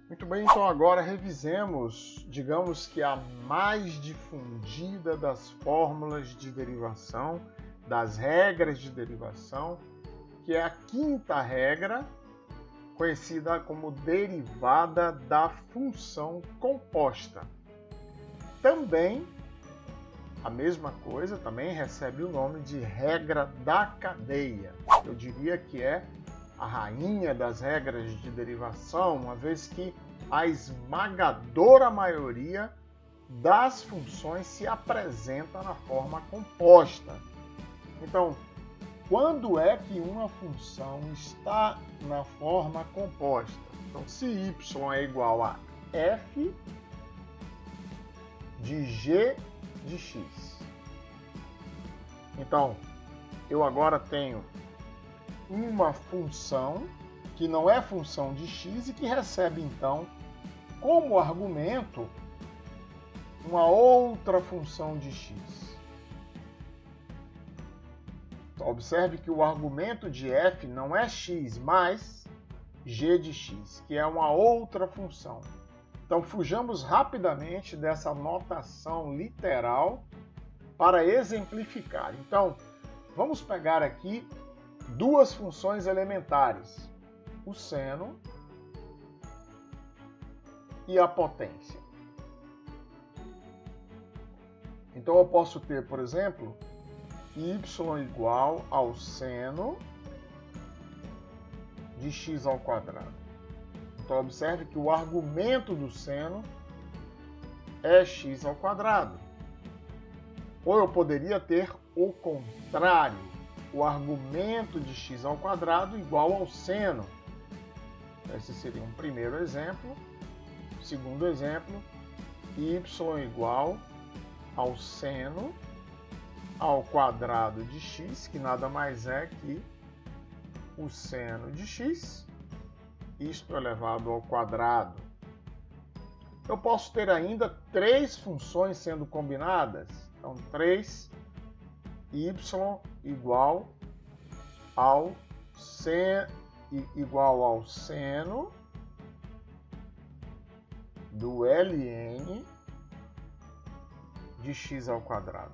Muito bem, então agora revisemos, digamos que a mais difundida das fórmulas de derivação, das regras de derivação, que é a quinta regra, conhecida como derivada da função composta. Também, a mesma coisa, também recebe o nome de regra da cadeia. Eu diria que é a rainha das regras de derivação, uma vez que a esmagadora maioria das funções se apresenta na forma composta. Então, quando é que uma função está na forma composta? Então, se y é igual a f de g de x. Então, eu agora tenho uma função que não é função de x e que recebe, então, como argumento, uma outra função de x. Então, observe que o argumento de f não é x, mas g de x, que é uma outra função. Então, fujamos rapidamente dessa notação literal para exemplificar. Então, vamos pegar aqui duas funções elementares, o seno e a potência. Então, eu posso ter, por exemplo, y igual ao seno de x ao quadrado. Então, observe que o argumento do seno é x ao quadrado. Ou eu poderia ter o contrário, o argumento de x ao quadrado igual ao seno. Esse seria um primeiro exemplo. Segundo exemplo, y igual ao seno ao quadrado de x, que nada mais é que o seno de x, isto elevado ao quadrado. Eu posso ter ainda três funções sendo combinadas. Então, 3y igual ao seno do ln de x ao quadrado.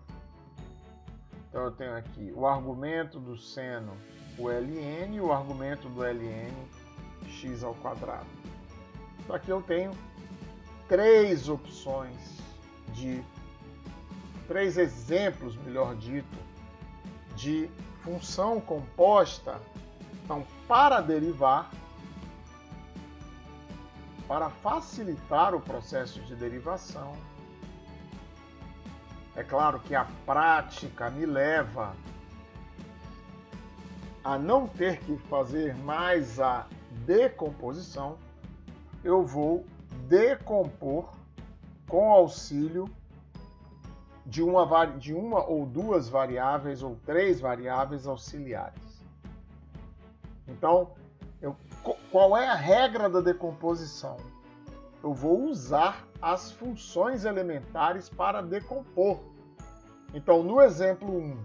Então, eu tenho aqui o argumento do seno, o ln, e o argumento do ln, x ao quadrado. Então, aqui eu tenho três opções três exemplos, melhor dito, de função composta. Então, para derivar, para facilitar o processo de derivação, é claro que a prática me leva a não ter que fazer mais a decomposição, eu vou decompor com auxílio de uma ou duas variáveis ou três variáveis auxiliares. Então, qual é a regra da decomposição? Eu vou usar as funções elementares para decompor. Então, no exemplo 1,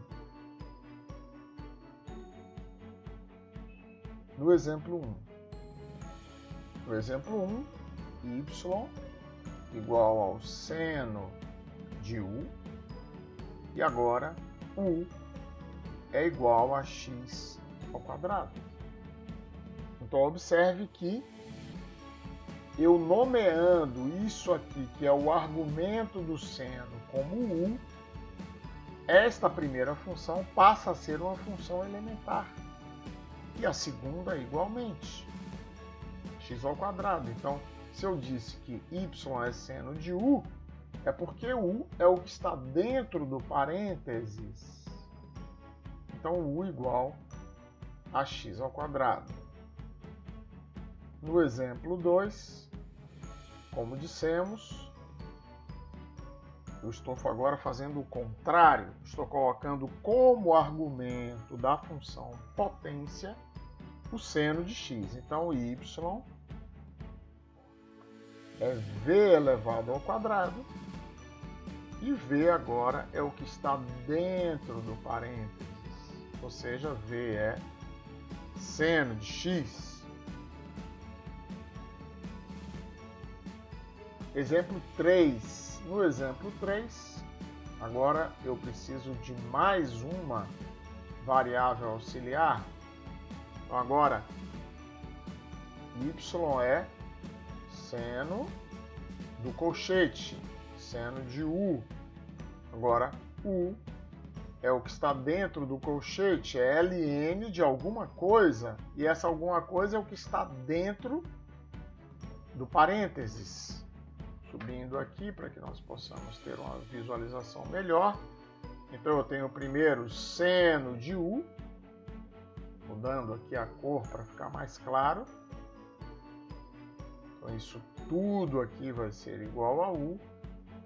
y igual ao seno de u, e agora u é igual a x ao quadrado. Então, observe que eu nomeando isso aqui, que é o argumento do seno, como u, esta primeira função passa a ser uma função elementar. E a segunda igualmente, x ao quadrado. Então, se eu disse que y é seno de u, é porque u é o que está dentro do parênteses. Então, u igual a x ao quadrado. No exemplo 2, como dissemos, eu estou agora fazendo o contrário. Estou colocando como argumento da função potência o seno de x. Então, y é v elevado ao quadrado, e v agora é o que está dentro do parênteses, ou seja, v é seno de x. Exemplo 3. No exemplo 3, agora eu preciso de mais uma variável auxiliar. Então agora, y é seno do colchete, seno de u. Agora, u é o que está dentro do colchete, é ln de alguma coisa, e essa alguma coisa é o que está dentro do parênteses. Subindo aqui para que nós possamos ter uma visualização melhor. Então eu tenho primeiro seno de u, mudando aqui a cor para ficar mais claro. Então isso tudo aqui vai ser igual a u,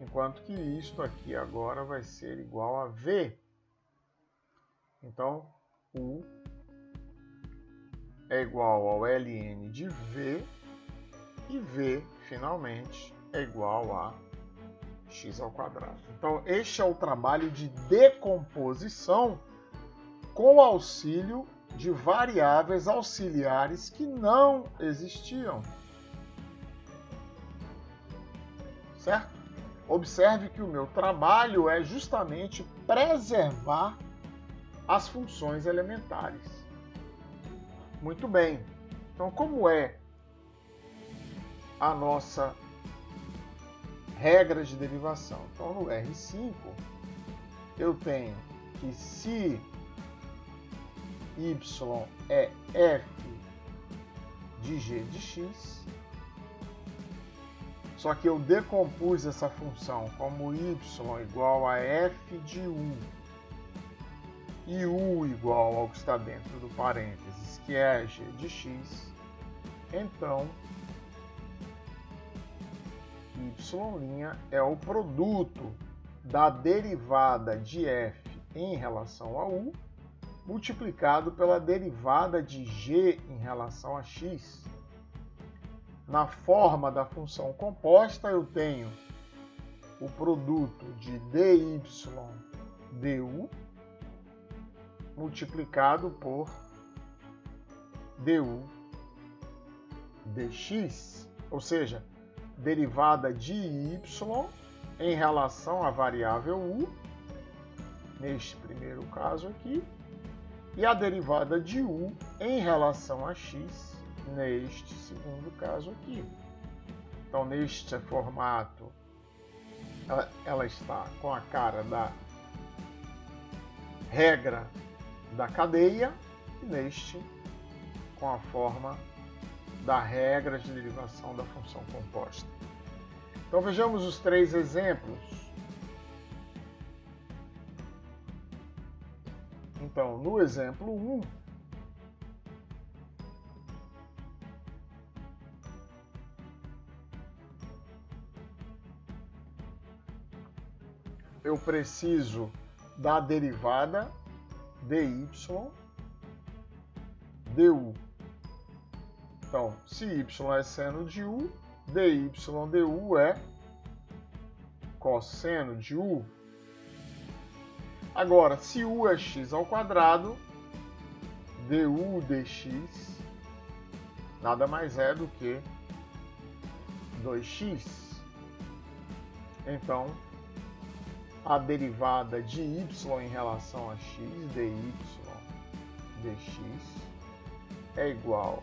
enquanto que isto aqui agora vai ser igual a v. Então, u é igual ao ln de v, e v, finalmente, é igual a x ao quadrado. Então, este é o trabalho de decomposição com o auxílio de variáveis auxiliares que não existiam. Certo? Observe que o meu trabalho é justamente preservar as funções elementares. Muito bem. Então, como é a nossa regra de derivação? Então, no R5, eu tenho que se y é f de g de x, só que eu decompus essa função como y igual a f de u, e u igual ao que está dentro do parênteses, que é g de x, então y' é o produto da derivada de f em relação a u multiplicado pela derivada de g em relação a x. Na forma da função composta, eu tenho o produto de dy du multiplicado por du dx, ou seja, derivada de y em relação à variável u, neste primeiro caso aqui, e a derivada de u em relação a x, neste segundo caso aqui. Então, neste formato, ela está com a cara da regra da cadeia, e neste com a forma da regra de derivação da função composta. Então vejamos os três exemplos. Então, no exemplo 1, eu preciso da derivada dy du. Então, se y é seno de u, dy du é cosseno de u. Agora, se u é x ao quadrado, du dx nada mais é do que 2x. Então, a derivada de y em relação a x, dy dx, é igual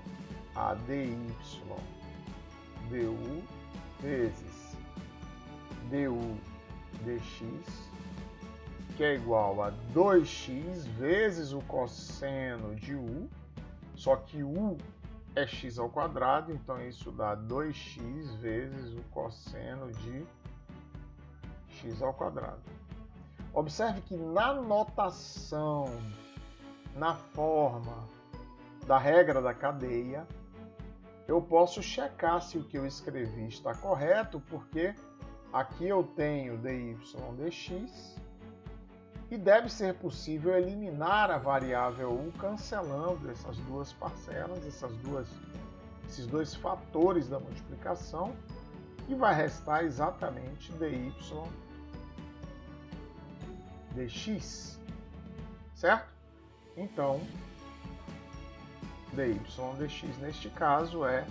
a dy du vezes du dx, que é igual a 2x vezes o cosseno de u, só que u é x ao quadrado, então isso dá 2x vezes o cosseno de x ao quadrado. Observe que na notação, na forma da regra da cadeia, eu posso checar se o que eu escrevi está correto, porque aqui eu tenho dy dx e deve ser possível eliminar a variável u cancelando essas duas parcelas, esses dois fatores da multiplicação, e vai restar exatamente dy dx, certo? Então, dy dx neste caso é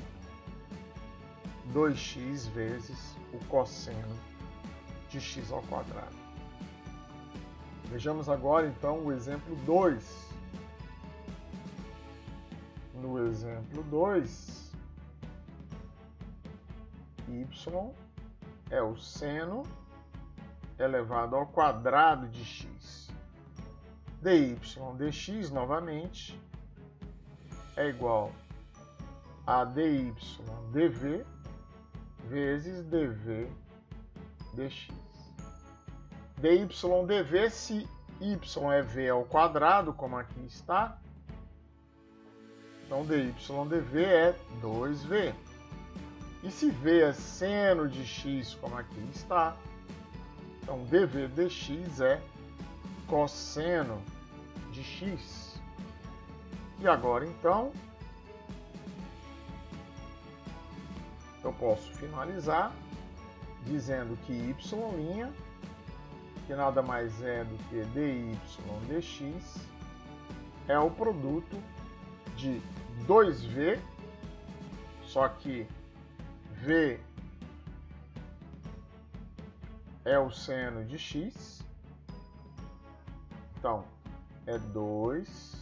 2x vezes o cosseno de x ao quadrado. Vejamos agora então o exemplo 2. No exemplo 2, y é o seno elevado ao quadrado de x. dy dx, novamente, é igual a dy dv vezes dv dx. dy dv, se y é v ao quadrado, como aqui está, então dy dv é 2v. E se v é seno de x, como aqui está, então dv dx é cosseno de x. E agora, então, eu posso finalizar dizendo que y', que nada mais é do que dy dx, é o produto de 2v, só que v é o seno de x, então é 2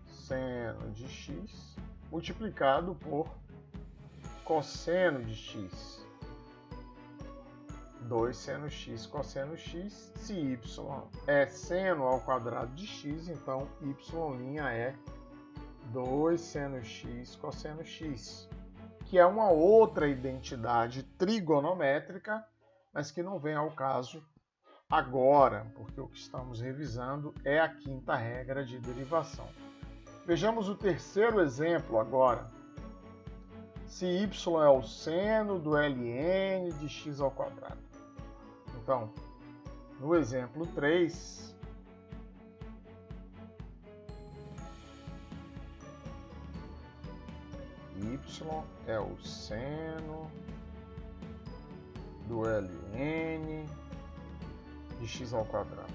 seno de x multiplicado por cosseno de x. 2 seno x cosseno x. Se y é seno ao quadrado de x, então y' é 2 seno x cosseno x, que é uma outra identidade trigonométrica, mas que não vem ao caso agora, porque o que estamos revisando é a quinta regra de derivação. Vejamos o terceiro exemplo agora. Se y é o seno do ln de x ao quadrado. Então, no exemplo 3, y é o seno do ln de x ao quadrado.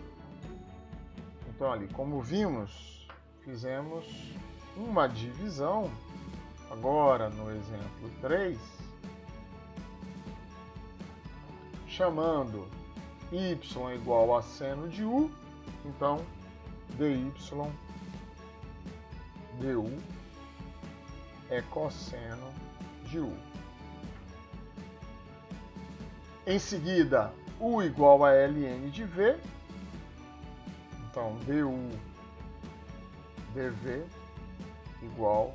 Então, ali, como vimos, fizemos uma divisão. Agora, no exemplo 3, chamando y igual a seno de u, então dy du é cosseno de u. Em seguida, u igual a ln de v, então du dv igual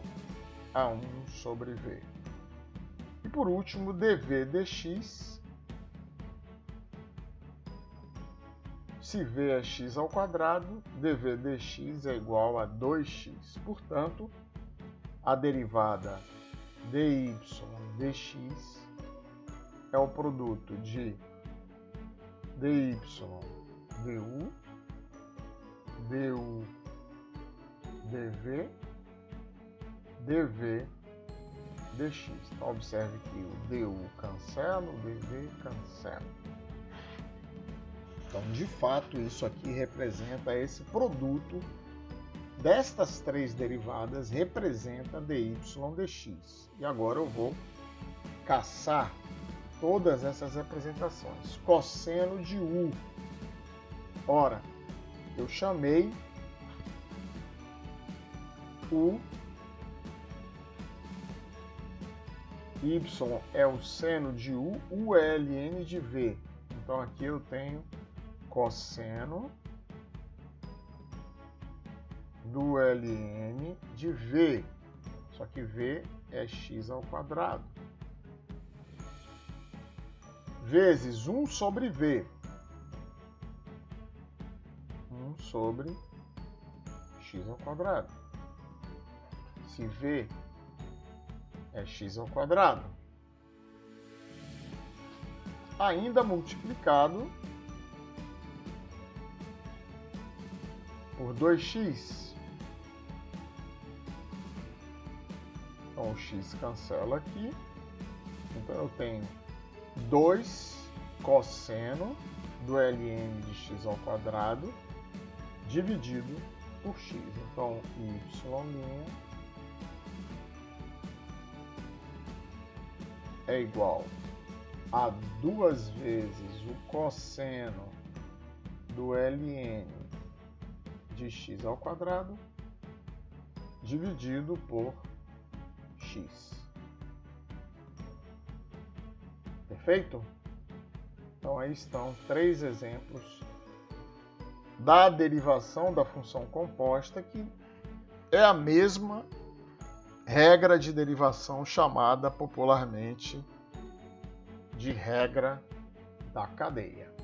a 1 sobre v. E por último, dv dx, se v é x ao quadrado, dv dx é igual a 2x. Portanto, a derivada dy dx é o produto de dy du, du dv, dv dx. Então, observe que o du cancela, o dv cancela. Então, de fato, isso aqui representa esse produto destas três derivadas, representa dy dx. E agora eu vou caçar todas essas representações. Cosseno de u. Ora, eu chamei u, y é o seno de u, u é ln de v. Então aqui eu tenho cosseno do ln de v, só que v é x ao quadrado, vezes 1 sobre v, 1 sobre x ao quadrado. Se v é x ao quadrado, ainda multiplicado por 2x. Então o x cancela aqui, então eu tenho 2 cosseno do ln de x ao quadrado dividido por x. Então y' é igual a 2 vezes o cosseno do ln de x ao quadrado dividido por x. Perfeito? Então aí estão 3 exemplos da derivação da função composta, que é a mesma regra de derivação chamada popularmente de regra da cadeia.